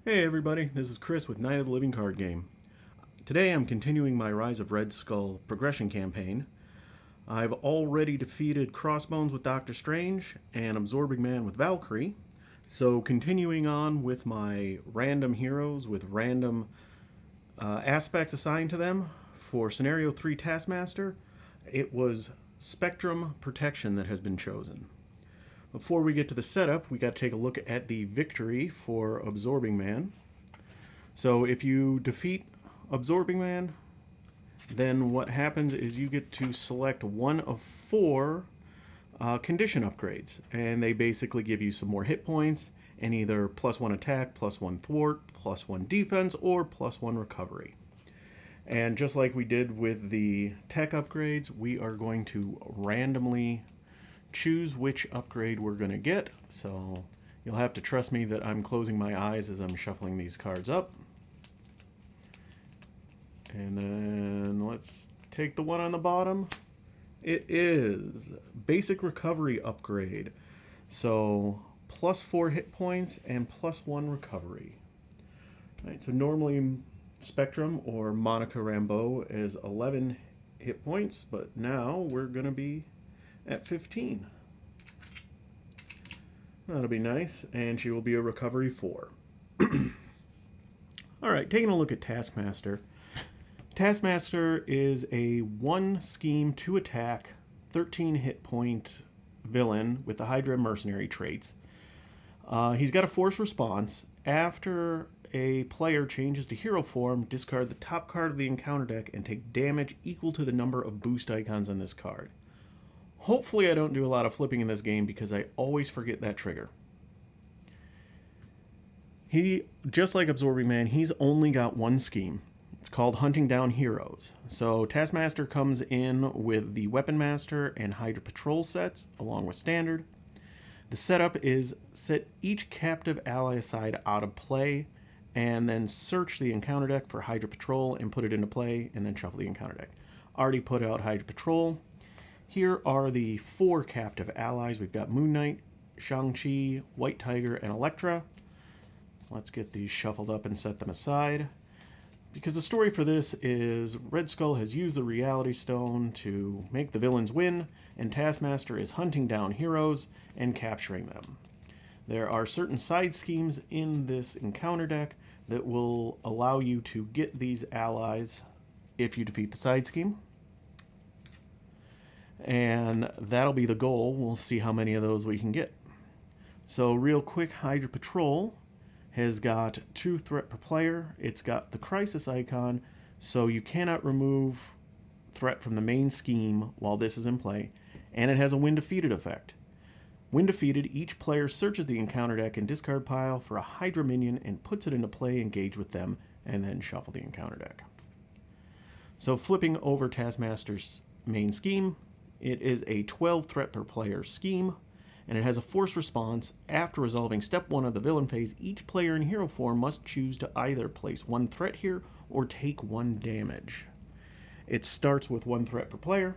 Hey everybody, this is Chris with Night of the Living Card Game. Today I'm continuing my Rise of Red Skull progression campaign. I've already defeated Crossbones with Doctor Strange and Absorbing Man with Valkyrie. So continuing on with my random heroes with random aspects assigned to them, for Scenario 3 Taskmaster, it was Spectrum Protection that has been chosen. Before we get to the setup, we got to take a look at the victory for Absorbing Man. So if you defeat Absorbing Man, then what happens is you get to select one of four condition upgrades. And they basically give you some more hit points and either +1 attack, +1 thwart, +1 defense, or +1 recovery. And just like we did with the tech upgrades, we are going to randomly choose which upgrade we're going to get. So you'll have to trust me that I'm closing my eyes as I'm shuffling these cards up. And then let's take the one on the bottom. It is Basic Recovery Upgrade. So +4 hit points and +1 recovery. All right, so normally Spectrum or Monica Rambeau is 11 hit points, but now we're going to be at 15. That'll be nice, and she will be a recovery 4. Alright, taking a look at Taskmaster. Taskmaster is a 1 scheme, 2 attack, 13 hit point villain with the Hydra mercenary traits. He's got a force response. After a player changes to hero form, discard the top card of the encounter deck and take damage equal to the number of boost icons on this card. Hopefully I don't do a lot of flipping in this game because I always forget that trigger. He, just like Absorbing Man, he's only got one scheme. It's called Hunting Down Heroes. So Taskmaster comes in with the Weapon Master and Hydra Patrol sets, along with Standard. The setup is set each captive ally aside out of play, and then search the encounter deck for Hydra Patrol and put it into play, and then shuffle the encounter deck. Already put out Hydra Patrol. Here are the 4 captive allies. We've got Moon Knight, Shang-Chi, White Tiger, and Elektra. Let's get these shuffled up and set them aside. Because the story for this is Red Skull has used the Reality Stone to make the villains win, and Taskmaster is hunting down heroes and capturing them. There are certain side schemes in this encounter deck that will allow you to get these allies if you defeat the side scheme. And that'll be the goal. We'll see how many of those we can get. So real quick, Hydra Patrol has got 2 threat per player. It's got the crisis icon, so you cannot remove threat from the main scheme while this is in play. And it has a when defeated effect. When defeated, each player searches the encounter deck and discard pile for a Hydra minion and puts it into play, engage with them, and then shuffle the encounter deck. So flipping over Taskmaster's main scheme, it is a 12 threat per player scheme, and it has a force response. After resolving step 1 of the villain phase, each player in hero form must choose to either place 1 threat here or take 1 damage. It starts with 1 threat per player,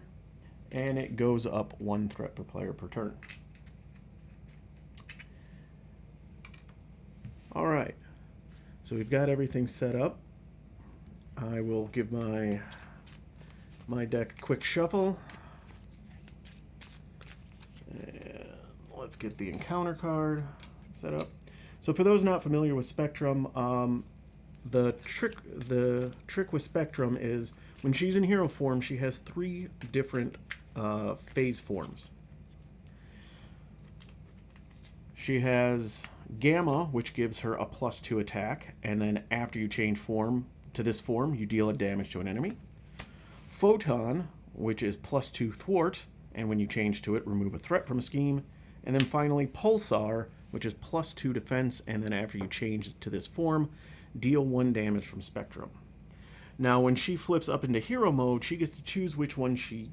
and it goes up 1 threat per player per turn. Alright, so we've got everything set up. I will give my deck a quick shuffle. Let's get the encounter card set up. So for those not familiar with Spectrum, the trick with Spectrum is when she's in hero form, she has 3 different phase forms. She has Gamma, which gives her a +2 attack, and then after you change form to this form, you deal a damage to an enemy. Photon, which is +2 thwart, and when you change to it, remove a threat from a scheme. And then finally, Pulsar, which is +2 defense, and then after you change to this form, deal 1 damage from Spectrum. Now, when she flips up into hero mode, she gets to choose which one she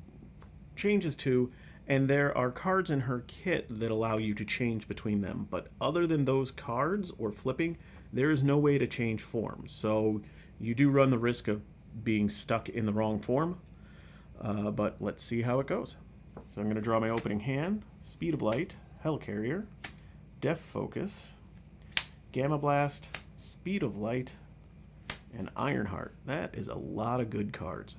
changes to, and there are cards in her kit that allow you to change between them. But other than those cards or flipping, there is no way to change forms. So you do run the risk of being stuck in the wrong form, but let's see how it goes. So I'm going to draw my opening hand. Speed of Light, Helicarrier, Def Focus, Gamma Blast, Speed of Light, and Ironheart. That is a lot of good cards.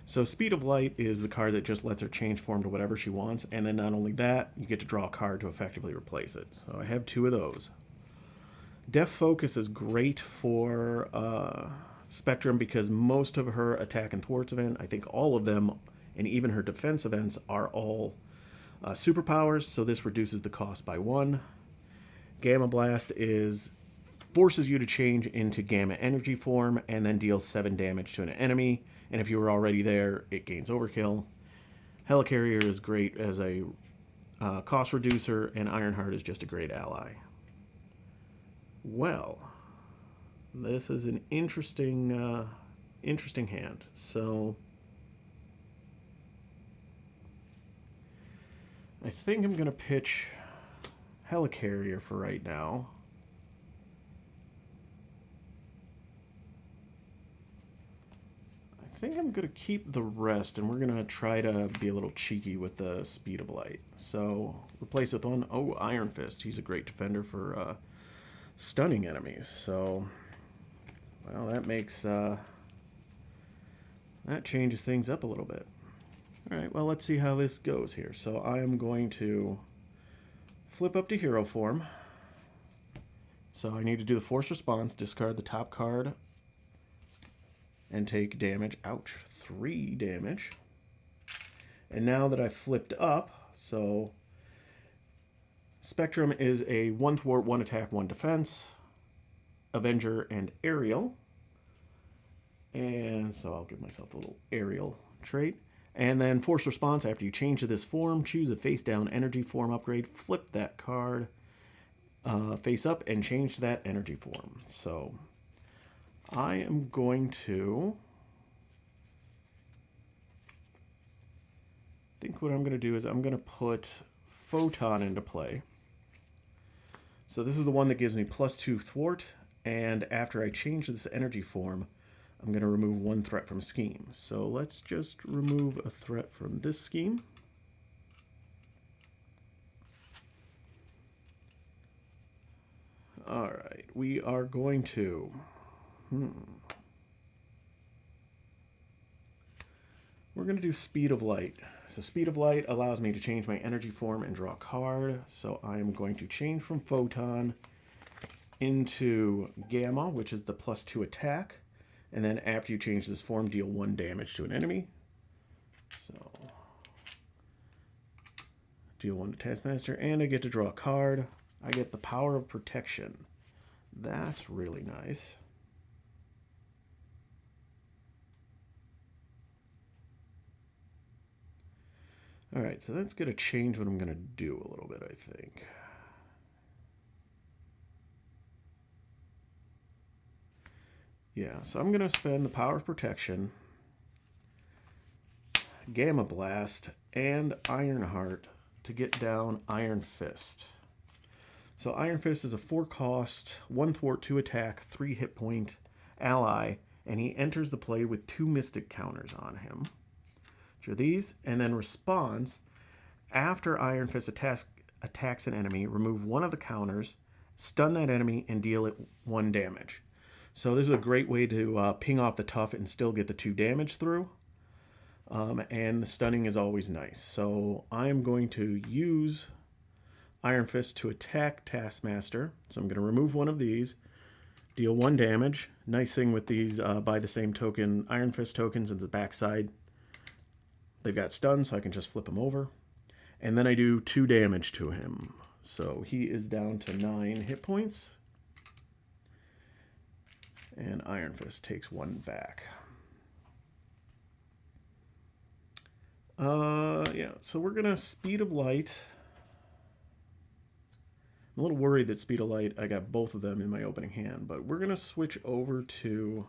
So Speed of Light is the card that just lets her change form to whatever she wants, and then not only that, you get to draw a card to effectively replace it. So I have 2 of those. Def Focus is great for Spectrum because most of her attack and thwarts event, I think all of them, and even her defense events are all superpowers, so this reduces the cost by 1. Gamma Blast forces you to change into Gamma Energy form and then deals 7 damage to an enemy, and if you were already there, it gains overkill. Helicarrier is great as a cost reducer, and Ironheart is just a great ally. Well, this is an interesting hand. So I think I'm going to pitch Helicarrier for right now. I think I'm going to keep the rest, and we're going to try to be a little cheeky with the Speed of Light. So replace with one. Oh, Iron Fist. He's a great defender for stunning enemies. So, well, that makes that changes things up a little bit. All right, well, let's see how this goes here. So I am going to flip up to hero form. So I need to do the force response, discard the top card, and take damage. Ouch, 3 damage. And now that I've flipped up, so Spectrum is a 1 thwart, 1 attack, 1 defense, Avenger, and Aerial. And so I'll give myself a little Aerial trait. And then Force Response, after you change to this form, choose a face-down energy form upgrade, flip that card face up, and change to that energy form. So I am going to... I think what I'm going to do is I'm going to put Photon into play. So this is the one that gives me +2 thwart, and after I change this energy form, I'm going to remove 1 threat from scheme. So let's just remove a threat from this scheme. All right, we are going to... We're going to do Speed of Light. So Speed of Light allows me to change my energy form and draw a card. So I am going to change from Photon into Gamma, which is the +2 attack. And then after you change this form, deal 1 damage to an enemy. So deal 1 to Taskmaster, and I get to draw a card. I get the Power of Protection. That's really nice. All right, so that's going to change what I'm going to do a little bit, I think. Yeah, so I'm going to spend the Power of Protection, Gamma Blast, and Ironheart to get down Iron Fist. So Iron Fist is a 4-cost, 1 thwart, 2 attack, 3 hit point ally, and he enters the play with 2 Mystic counters on him. Which are these, and then responds after Iron Fist attacks an enemy, remove 1 of the counters, stun that enemy, and deal it 1 damage. So this is a great way to ping off the tough and still get the 2 damage through. And the stunning is always nice. So I'm going to use Iron Fist to attack Taskmaster. So I'm going to remove 1 of these, deal 1 damage. Nice thing with these by the same token Iron Fist tokens in the backside. They've got stun, so I can just flip them over. And then I do 2 damage to him. So he is down to 9 hit points. And Iron Fist takes 1 back. Yeah, so we're going to Speed of Light. I'm a little worried that Speed of Light, I got both of them in my opening hand. But we're going to switch over to...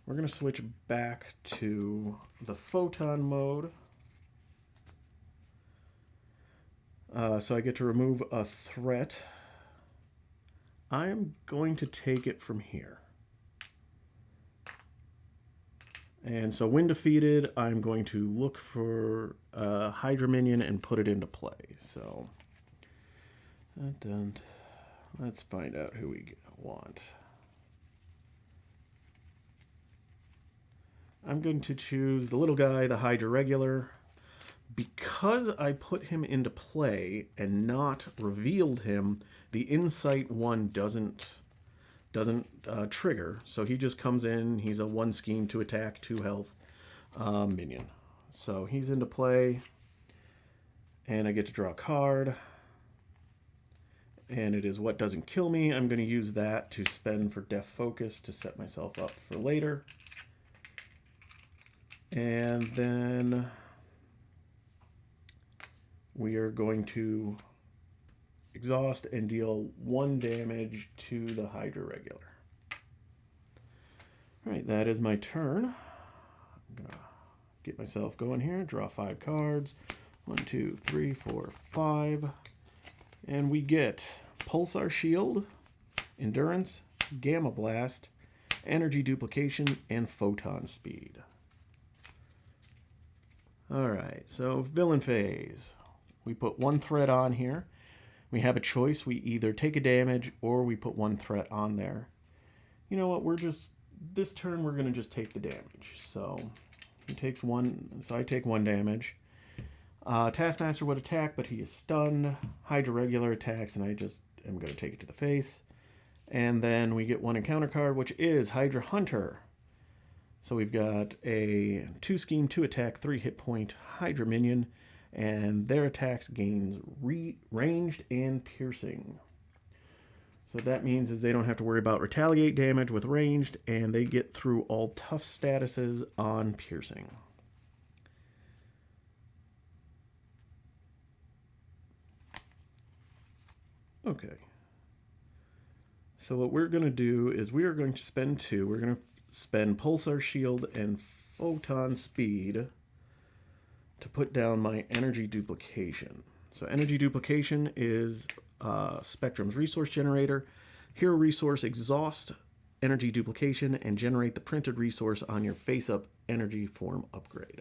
We're going to switch back to the Photon mode. So I get to remove a threat. I'm going to take it from here. And so when defeated, I'm going to look for a Hydra minion and put it into play. So And let's find out who we want. I'm going to choose the little guy, the Hydra Regular. Because I put him into play and not revealed him, the Insight 1 doesn't trigger. So he just comes in. He's a 1 scheme, 2 attack, 2 health minion. So he's into play. And I get to draw a card. And it is what doesn't kill me. I'm going to use that to spend for Death Focus to set myself up for later. And then we are going to exhaust and deal 1 damage to the Hydra Regular. All right, that is my turn. I'm going to get myself going here. Draw 5 cards. 1, 2, 3, 4, 5. And we get Pulsar Shield, Endurance, Gamma Blast, Energy Duplication, and Photon Speed. Alright, so Villain Phase. We put 1 threat on here. We have a choice. We either take a damage or we put 1 threat on there. You know what, this turn we're going to just take the damage. So he takes 1, so I take 1 damage. Taskmaster would attack, but he is stunned. Hydra Regular attacks, and I just am going to take it to the face. And then we get 1 encounter card, which is Hydra Hunter. So we've got a 2 scheme, 2 attack, 3 hit point Hydra minion, and their attacks gains ranged and piercing. So that means is they don't have to worry about retaliate damage with ranged, and they get through all tough statuses on piercing. Okay. So what we're going to do is we are going to spend 2. We're going to spend Pulsar Shield and Photon Speed to put down my Energy Duplication. So Energy Duplication is Spectrum's resource generator. Hero resource, exhaust Energy Duplication, and generate the printed resource on your face-up energy form upgrade.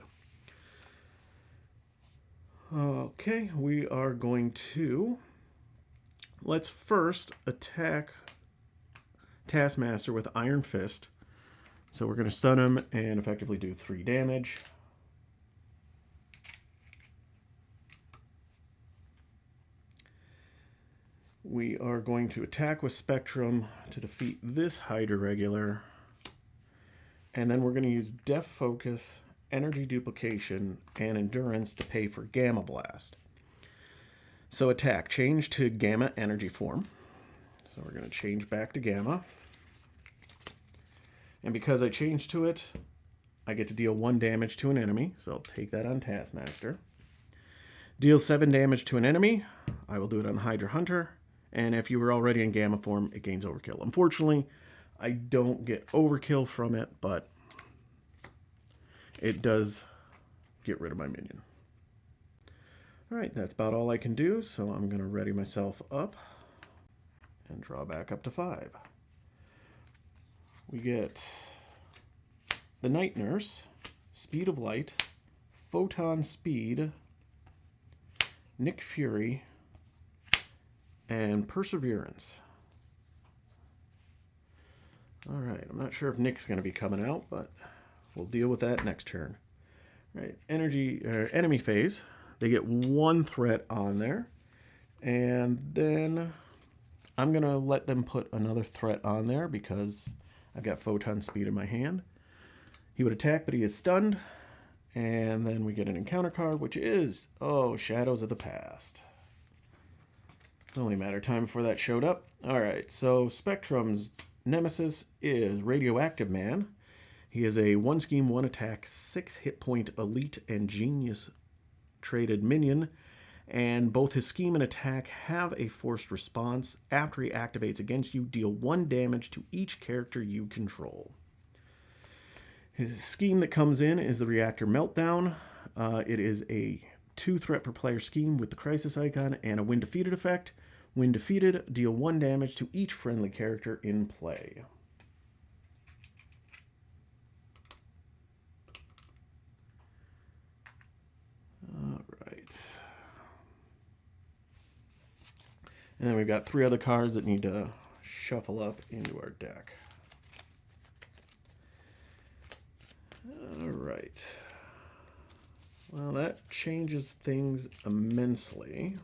Okay, we are going to... Let's first attack Taskmaster with Iron Fist. So we're going to stun him and effectively do 3 damage. We are going to attack with Spectrum to defeat this Hydra Regular. And then we're going to use Death Focus, Energy Duplication, and Endurance to pay for Gamma Blast. So attack, change to Gamma energy form. So we're going to change back to Gamma. And because I changed to it, I get to deal 1 damage to an enemy. So I'll take that on Taskmaster. Deal 7 damage to an enemy. I will do it on Hydra Hunter. And if you were already in Gamma form, it gains Overkill. Unfortunately, I don't get Overkill from it, but it does get rid of my minion. Alright, that's about all I can do, so I'm going to ready myself up and draw back up to 5. We get the Night Nurse, Speed of Light, Photon Speed, Nick Fury, and Perseverance. Alright, I'm not sure if Nick's going to be coming out, but we'll deal with that next turn. Alright, enemy phase. They get 1 threat on there. And then I'm going to let them put another threat on there because I've got Photon Speed in my hand. He would attack, but he is stunned. And then we get an encounter card, which is, Shadows of the Past. It's only a matter of time before that showed up. Alright, so Spectrum's nemesis is Radioactive Man. He is a 1 scheme, 1 attack, 6 hit point elite and genius traded minion, and both his scheme and attack have a forced response. After he activates against you, deal 1 damage to each character you control. His scheme that comes in is the Reactor Meltdown. It is a 2 threat per player scheme with the crisis icon and a when defeated effect. When defeated, deal 1 damage to each friendly character in play. And then we've got 3 other cards that need to shuffle up into our deck. All right. Well, that changes things immensely.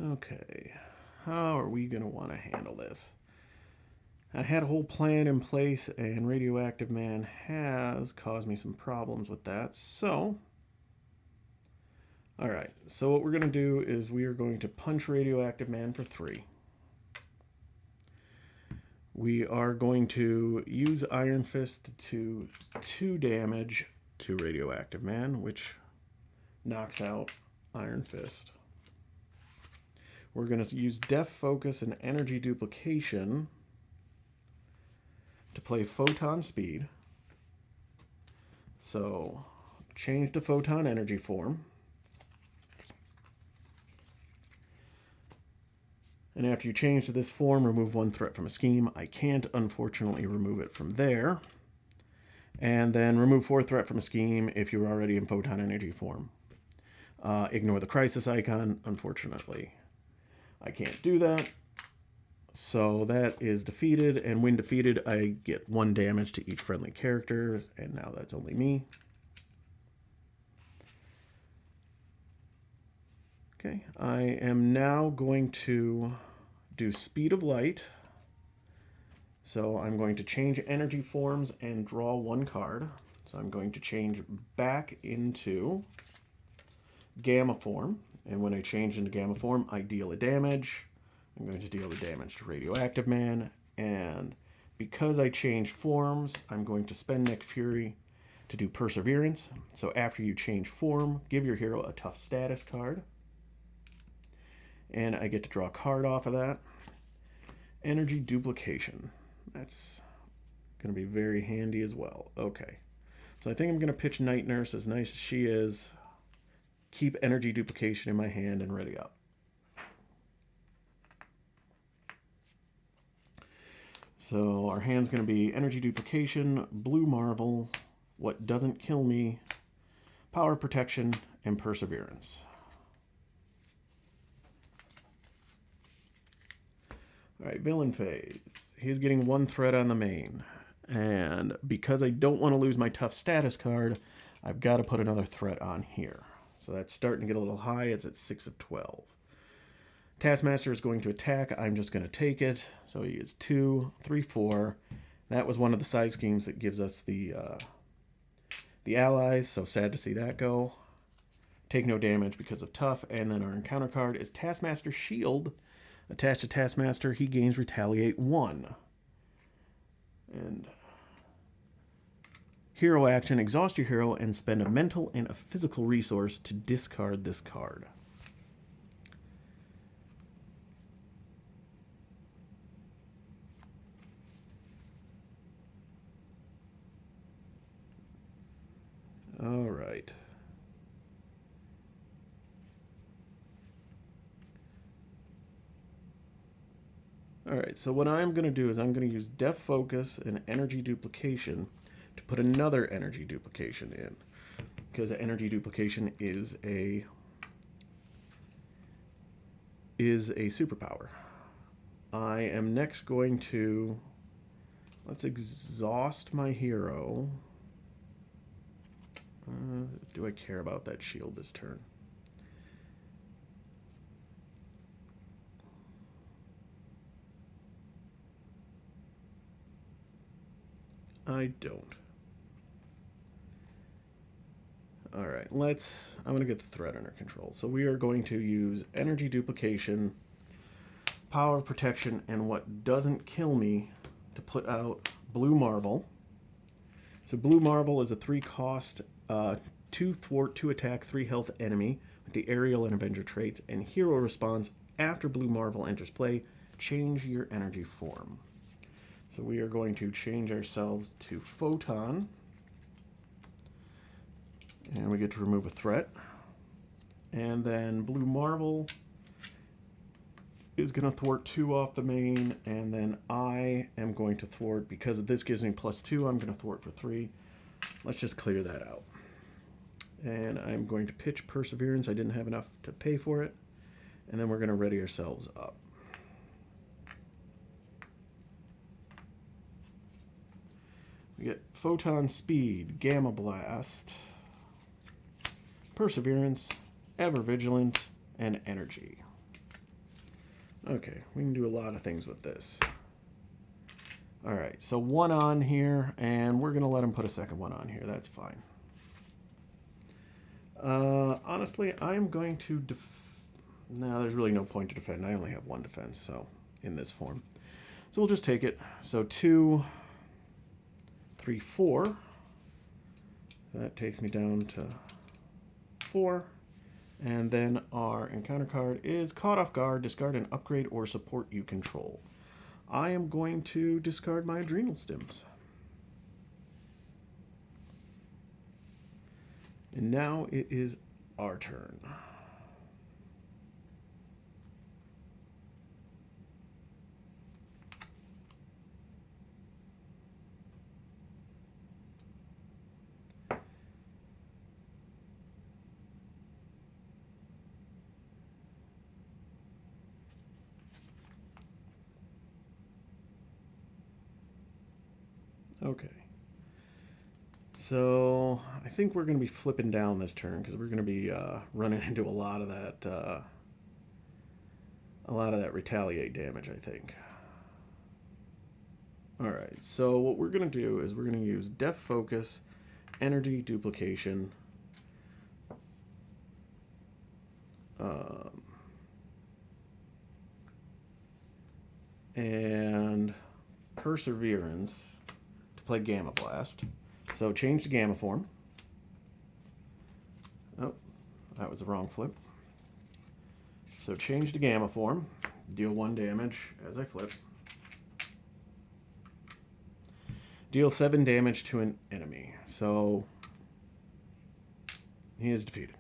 Okay, how are we going to want to handle this? I had a whole plan in place, and Radioactive Man has caused me some problems with that. So, alright, so what we're going to do is we are going to punch Radioactive Man for 3. We are going to use Iron Fist to 2 damage to Radioactive Man, which knocks out Iron Fist. We're going to use Def Focus and Energy Duplication to play Photon Speed. So, change to Photon Energy form. And after you change to this form, remove 1 threat from a scheme. I can't, unfortunately, remove it from there. And then remove 4 threat from a scheme if you're already in Photon Energy form. Ignore the Crisis icon, unfortunately. I can't do that. So that is defeated, and when defeated, I get 1 damage to each friendly character, and now that's only me. Okay, I am now going to do Speed of Light. So I'm going to change energy forms and draw 1 card. So I'm going to change back into Gamma form. And when I change into Gamma form, I deal a damage. I'm going to deal the damage to Radioactive Man. And because I changed forms, I'm going to spend Nick Fury to do Perseverance. So after you change form, give your hero a tough status card. And I get to draw a card off of that. Energy Duplication. That's going to be very handy as well. Okay. So I think I'm going to pitch Night Nurse, as nice as she is. Keep Energy Duplication in my hand and ready up. So our hand's going to be Energy Duplication, Blue Marvel, What Doesn't Kill Me, Power Protection, and Perseverance. Alright, Villain Phase. He's getting 1 threat on the main. And because I don't want to lose my tough status card, I've got to put another threat on here. So that's starting to get a little high. It's at 6 of 12. Taskmaster is going to attack. I'm just going to take it. So he is 2, 3, 4. That was one of the side schemes that gives us the allies. So sad to see that go. Take no damage because of tough. And then our encounter card is Taskmaster Shield. Attached to Taskmaster, he gains Retaliate 1. And hero action, exhaust your hero and spend a mental and a physical resource to discard this card. All right. Alright, so what I'm going to do is I'm going to use Def Focus and Energy Duplication to put another Energy Duplication in. Because Energy Duplication is a superpower. I am next going to... Let's exhaust my hero. Do I care about that shield this turn? I don't. Alright, I'm going to get the threat under control. So we are going to use Energy Duplication, Power Protection, and What Doesn't Kill Me to put out Blue Marvel. So Blue Marvel is a 3-cost, 2 thwart, 2 attack, 3 health enemy with the Aerial and Avenger traits, and hero response, after Blue Marvel enters play, change your energy form. So we are going to change ourselves to Photon. And we get to remove a threat. And then Blue Marvel is going to thwart 2 off the main, and then I am going to thwart, because this gives me +2, I'm going to thwart for 3. Let's just clear that out. And I'm going to pitch Perseverance. I didn't have enough to pay for it. And then we're going to ready ourselves up. We get Photon Speed, Gamma Blast, Perseverance, Ever Vigilant, and Energy. Okay, we can do a lot of things with this. Alright, so 1 on here, and we're going to let him put a second 1 on here. That's fine. Honestly, I'm going to... No, there's really no point to defend. I only have 1 defense, so in this form. So we'll just take it. So 2, 3, 4. That takes me down to 4. And then our encounter card is Caught Off Guard, discard an upgrade or support you control. I am going to discard my Adrenal Stims. And now it is our turn. Okay. So I think we're going to be flipping down this turn because we're going to be running into a lot of that retaliate damage, I think. All right. So what we're going to do is we're going to use Def Focus, Energy Duplication, and Perseverance to play Gamma Blast. So change to Gamma form. Oh, that was the wrong flip. So change to Gamma form. Deal 1 damage as I flip. Deal 7 damage to an enemy. So he is defeated.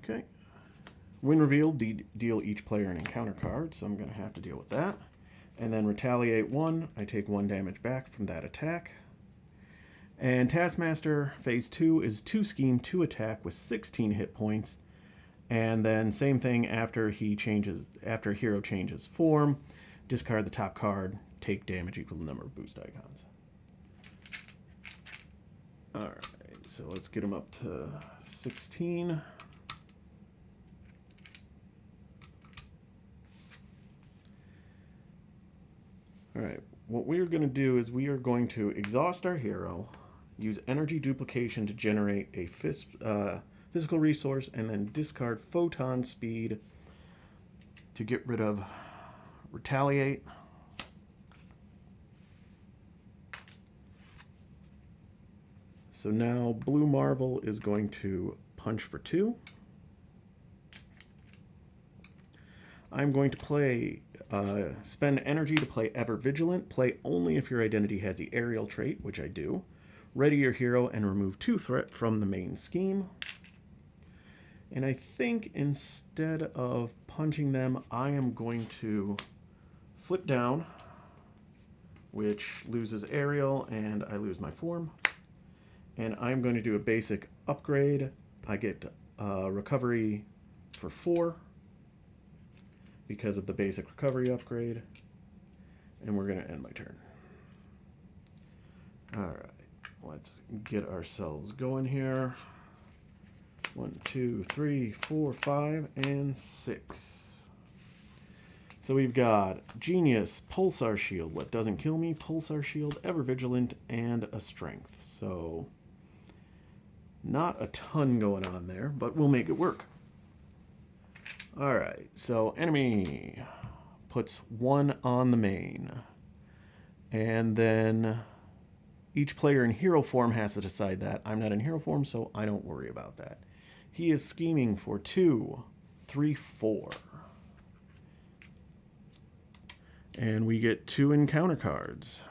Okay. When revealed, deal each player an encounter card, so I'm going to have to deal with that. And then retaliate 1, I take 1 damage back from that attack. And Taskmaster phase 2 is 2 scheme, 2 attack with 16 hit points. And then same thing after a hero changes form, discard the top card, take damage equal to the number of boost icons. Alright, so let's get him up to 16. Alright, what we are going to do is we are going to exhaust our hero, use energy duplication to generate a physical resource, and then discard Photon Speed to get rid of Retaliate. So now Blue Marvel is going to punch for 2. I'm going to spend energy to play Ever Vigilant. Play only if your identity has the aerial trait, which I do. Ready your hero and remove 2 threat from the main scheme. And I think instead of punching them, I am going to flip down, which loses aerial, and I lose my form. And I'm going to do a basic upgrade. I get recovery for 4. Because of the basic recovery upgrade. And we're going to end my turn. Alright, let's get ourselves going here. 1, 2, 3, 4, 5, and 6. So we've got Genius, Pulsar Shield, What Doesn't Kill Me, Pulsar Shield, Ever Vigilant, and a Strength. So not a ton going on there, but we'll make it work. Alright, so enemy puts 1 on the main. And then each player in hero form has to decide that. I'm not in hero form, so I don't worry about that. He is scheming for 2 3, 4. And we get 2 encounter cards.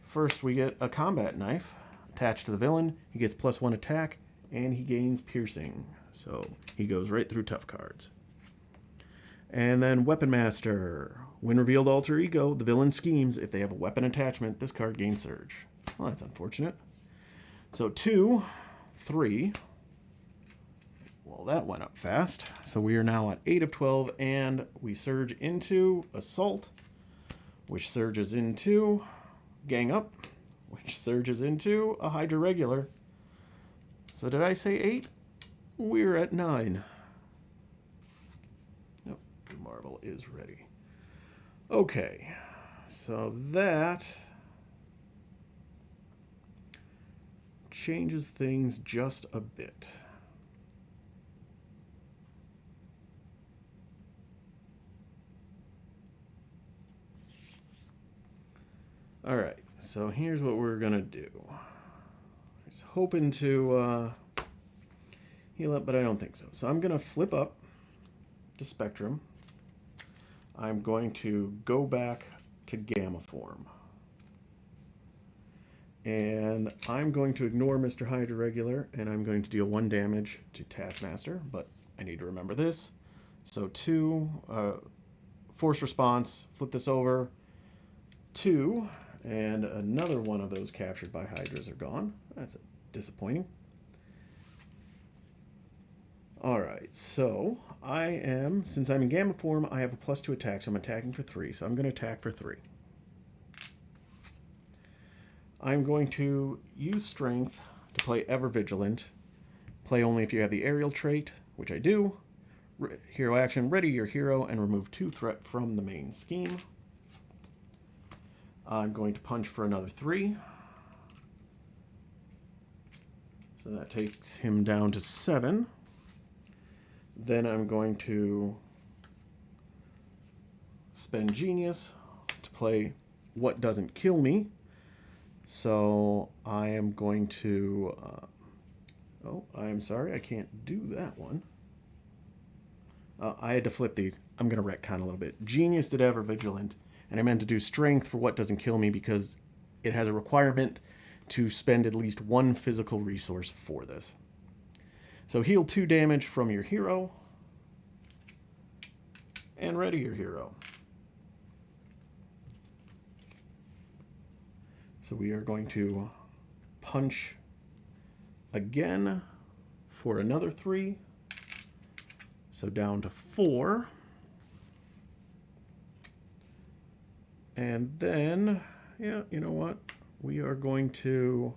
First, we get a combat knife attached to the villain. He gets +1 attack, and he gains piercing. So he goes right through tough cards. And then Weapon Master. When revealed alter ego, the villain schemes. If they have a weapon attachment, this card gains surge. Well, that's unfortunate. So 2, 3. Well, that went up fast. So we are now at 8 of 12, and we surge into Assault, which surges into Gang Up, which surges into a Hydra Regular. So did I say 8? We're at 9. Nope, Marvel is ready. Okay, so that changes things just a bit. All right, so here's what we're gonna do. I was hoping to heal up, but I don't think so. So I'm gonna flip up to Spectrum. I'm going to go back to Gamma form. And I'm going to ignore Mr. Hydra Regular, and I'm going to deal 1 damage to Taskmaster, but I need to remember this. So 2, force response, flip this over, 2, and another one of those captured by Hydras are gone. That's disappointing. Alright, so I am, since I'm in Gamma form, I have a +2 attack, so I'm attacking for 3. So I'm going to attack for 3. I'm going to use Strength to play Ever Vigilant. Play only if you have the aerial trait, which I do. Hero action, ready your hero and remove 2 threat from the main scheme. I'm going to punch for another 3. So that takes him down to 7. Then I'm going to spend Genius to play What Doesn't Kill Me. So I am going to... oh, I'm sorry, I can't do that one. I had to flip these. I'm going to retcon a little bit. Genius did Ever Vigilant, and I meant to do Strength for What Doesn't Kill Me because it has a requirement to spend at least 1 physical resource for this. So heal 2 damage from your hero, and ready your hero. So we are going to punch again for another 3. So down to 4. And then, yeah, you know what? We are going to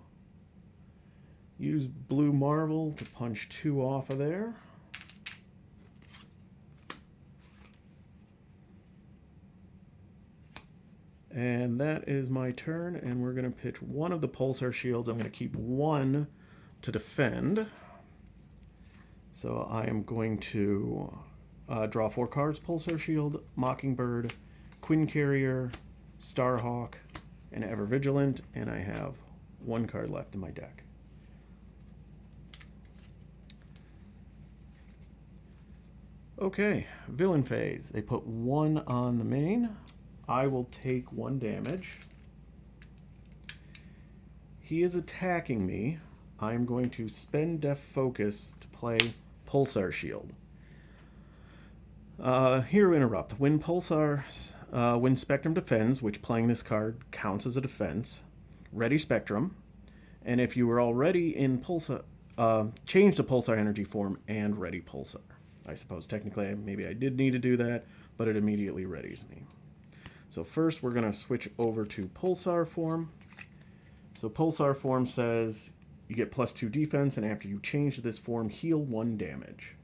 use Blue Marvel to punch 2 off of there. And that is my turn, and we're going to pitch 1 of the Pulsar Shields. I'm going to keep 1 to defend. So I am going to draw 4 cards: Pulsar Shield, Mockingbird, Quinn Carrier, Starhawk, and Ever Vigilant, and I have 1 card left in my deck. Okay, villain phase. They put 1 on the main. I will take 1 damage. He is attacking me. I'm going to spend Def Focus to play Pulsar Shield. Hero Interrupt. When Spectrum defends, which playing this card counts as a defense, ready Spectrum. And if you were already in Pulsar, change the Pulsar energy form and ready Pulsar. I suppose technically maybe I did need to do that, but it immediately readies me. So first we're going to switch over to Pulsar form. So Pulsar form says you get +2 defense, and after you change this form, heal 1 damage.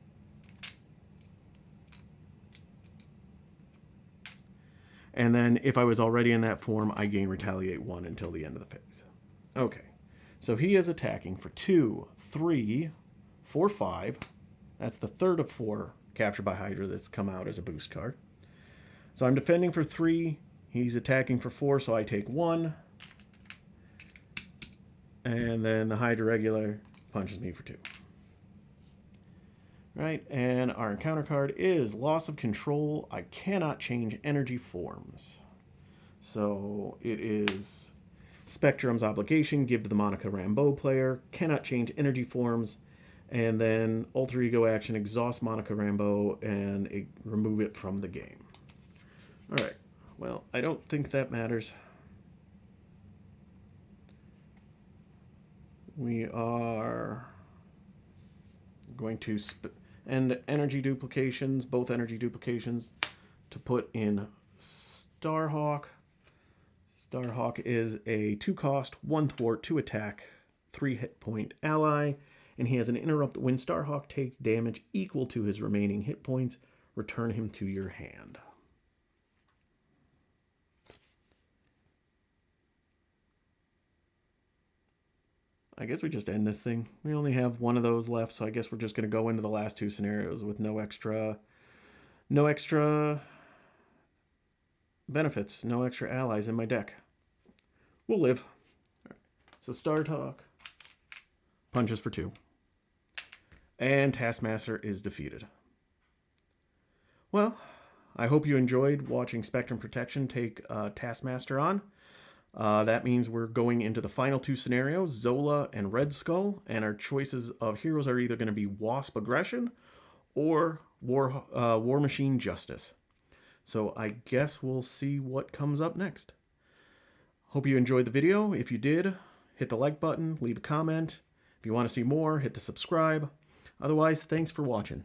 And then if I was already in that form, I gain Retaliate 1 until the end of the phase. Okay, so he is attacking for 2, 3, 4, 5. That's the third of 4 captured by Hydra that's come out as a boost card. So I'm defending for 3. He's attacking for 4, so I take 1. And then the Hydra Regular punches me for 2. Right, and our encounter card is Loss of Control. I cannot change energy forms. So it is Spectrum's Obligation, give to the Monica Rambeau player, cannot change energy forms, and then Alter Ego action, exhaust Monica Rambeau, and remove it from the game. Alright, well, I don't think that matters. We are going to end energy duplications, both energy duplications, to put in Starhawk. Starhawk is a 2-cost, 1 thwart, 2 attack, 3 hit point ally, and he has an interrupt. When Starhawk takes damage equal to his remaining hit points, return him to your hand. I guess we just end this thing. We only have one of those left, so I guess we're just going to go into the last 2 scenarios with no extra benefits, no extra allies in my deck. We'll live. Right. So Starhawk punches for 2. And Taskmaster is defeated. Well, I hope you enjoyed watching Spectrum Protection take Taskmaster on. That means we're going into the final 2 scenarios, Zola and Red Skull, and our choices of heroes are either going to be Wasp Aggression or War Machine Justice. So I guess we'll see what comes up next. Hope you enjoyed the video. If you did, hit the like button, leave a comment. If you want to see more, hit the subscribe. Otherwise, thanks for watching.